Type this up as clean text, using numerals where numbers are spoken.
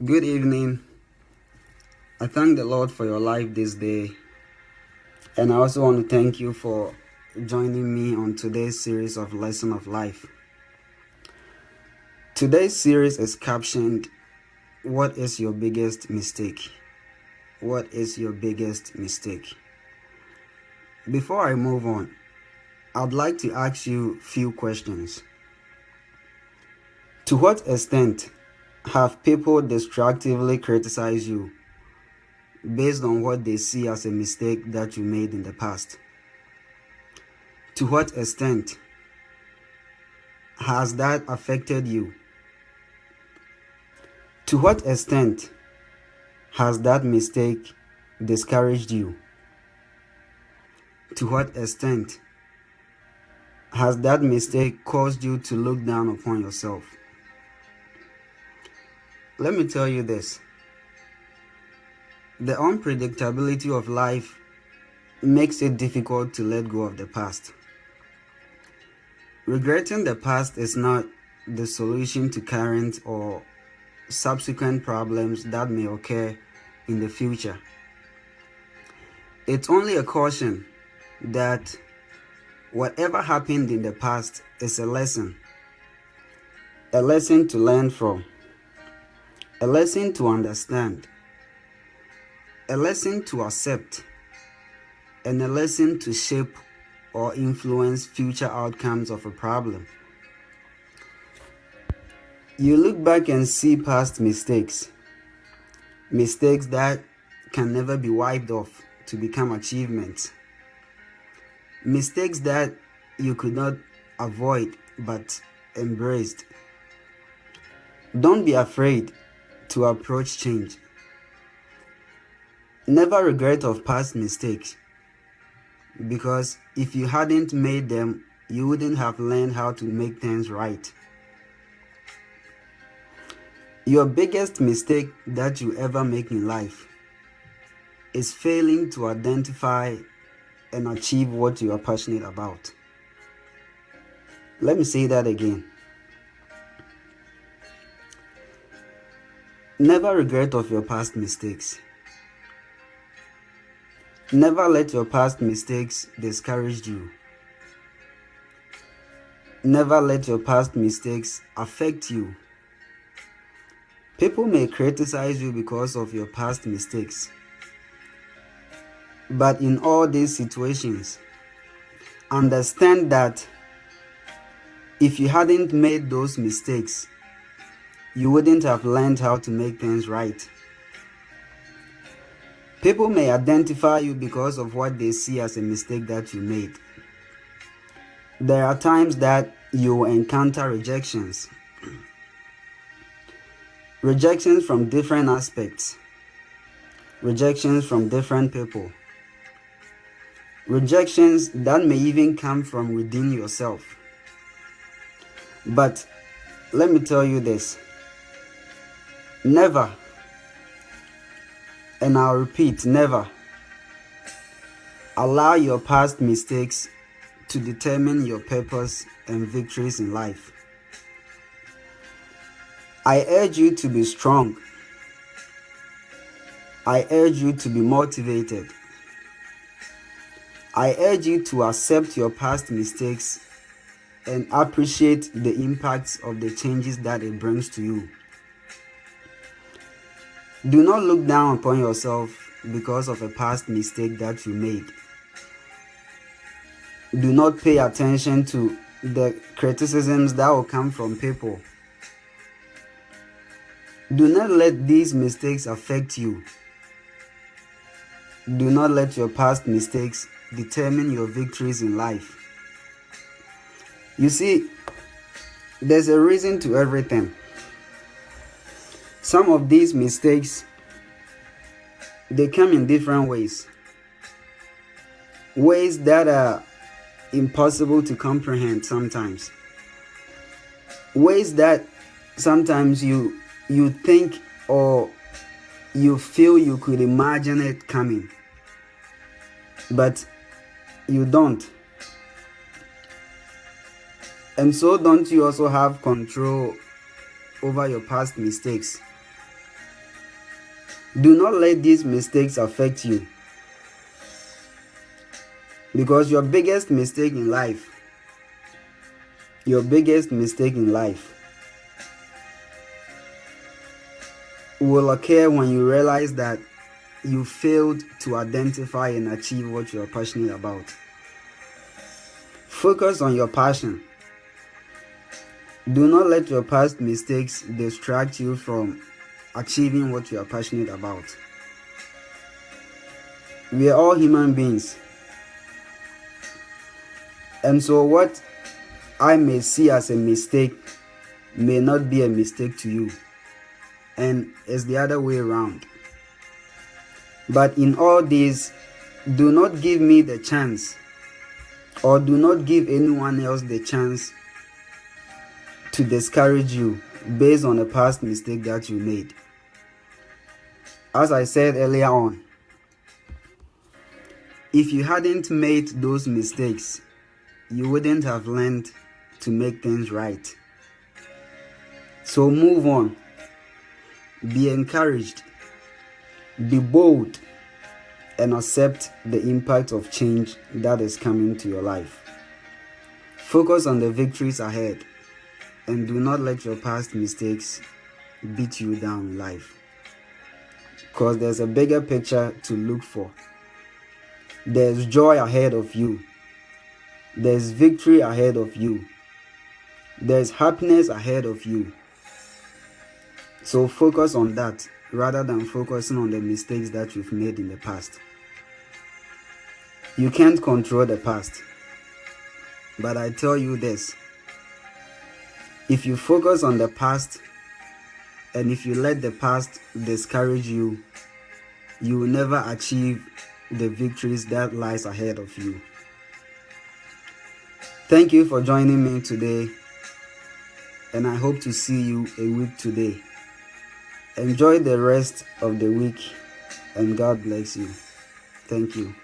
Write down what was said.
Good evening. I thank the Lord for your life this day. And I also want to thank you for joining me on today's series of Lesson of Life. Today's series is captioned, What is your biggest mistake? What is your biggest mistake? Before I move on, I'd like to ask you a few questions. To what extent have people destructively criticized you based on what they see as a mistake that you made in the past? To what extent has that affected you? To what extent has that mistake discouraged you? To what extent has that mistake caused you to look down upon yourself? Let me tell you this. The unpredictability of life makes it difficult to let go of the past. Regretting the past is not the solution to current or subsequent problems that may occur in the future. It's only a caution that whatever happened in the past is a lesson to learn from, a lesson to understand, a lesson to accept, and a lesson to shape or influence future outcomes of a problem. You look back and see past mistakes that can never be wiped off to become achievements, mistakes that you could not avoid but embraced. Don't be afraid to approach change. Never regret of past mistakes, because if you hadn't made them, you wouldn't have learned how to make things right. Your biggest mistake that you ever make in life is failing to identify and achieve what you are passionate about. Let me say that again. Never regret of your past mistakes. Never let your past mistakes discourage you. Never let your past mistakes affect you. People may criticize you because of your past mistakes. But in all these situations, understand that if you hadn't made those mistakes, you wouldn't have learned how to make things right. People may identify you because of what they see as a mistake that you made. There are times that you will encounter rejections. Rejections from different aspects. Rejections from different people. Rejections that may even come from within yourself. But let me tell you this. Never, and I'll repeat, never allow your past mistakes to determine your purpose and victories in life. I urge you to be strong. I urge you to be motivated. I urge you to accept your past mistakes and appreciate the impacts of the changes that it brings to you. Do not look down upon yourself because of a past mistake that you made. Do not pay attention to the criticisms that will come from people. Do not let these mistakes affect you. Do not let your past mistakes determine your victories in life. You see, there's a reason to everything. Some of these mistakes, they come in different ways. Ways that are impossible to comprehend sometimes. Ways that sometimes you think or you feel you could imagine it coming, but you don't. And so don't you also have control over your past mistakes? Do not let these mistakes affect you, because your biggest mistake in life will occur when you realize that you failed to identify and achieve what you are passionate about. Focus on your passion. Do not let your past mistakes distract you from achieving what you are passionate about. We are all human beings. And so what I may see as a mistake may not be a mistake to you. And it's the other way around. But in all this, do not give me the chance, or do not give anyone else the chance to discourage you based on a past mistake that you made. As I said earlier on, if you hadn't made those mistakes, you wouldn't have learned to make things right. So move on. Be encouraged. Be bold, and accept the impact of change that is coming to your life. Focus on the victories ahead, and do not let your past mistakes beat you down in life, because there's a bigger picture to look for. There's joy ahead of you. There's victory ahead of you. There's happiness ahead of you. So focus on that rather than focusing on the mistakes that you've made in the past. You can't control the past, but I tell you this: if you focus on the past and if you let the past discourage you, you will never achieve the victories that lies ahead of you. Thank you for joining me today, and I hope to see you a week today. Enjoy the rest of the week, and God bless you. Thank you.